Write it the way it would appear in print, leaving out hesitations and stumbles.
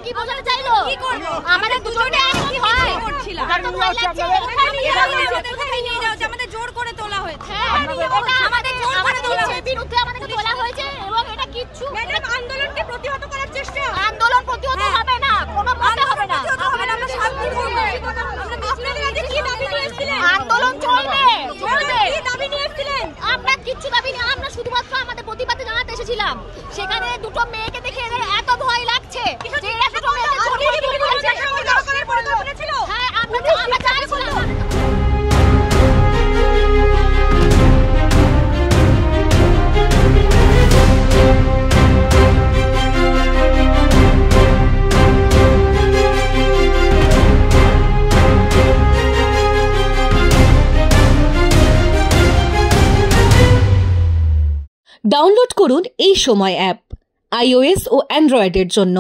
কি বোঝাতে চাইলো? আমাদের দুজনে একই হয় করছিলাম। আমাদের জোর করে তোলা হয়েছে। আমাদের জোর করে তোলা হয়েছে, বিরুদ্ধে আমাদেরকে তোলা হয়েছে এবং এটা কিচ্ছু ম্যাডাম আন্দোলনকে প্রতিহত করার চেষ্টা। আন্দোলন প্রতিহত হবে না, কোনো মতে হবে না। আমরা শান্তি করব। আপনারা আজকে কি দাবি নিয়েছিলেন? আন্দোলন চলবে, চলবে। কি দাবি নিয়েছিলেন? আমরা কিচ্ছু দাবি না, আমরা শুধুমাত্র আমাদের প্রতিবাদে জানাতে এসেছিলাম। সেখানে দুটো মেয়েকে দেখে এদের এত ভয় লাগছে যে এরা দুটো মেয়েকে জড়িয়ে দিতে বলছে। সরকারের পরিকল্পনা ছিল। হ্যাঁ, আমরা চাইছিলাম। ডাউনলোড করুন এই সময় অ্যাপ iOS ও অ্যান্ড্রয়েডের জন্য।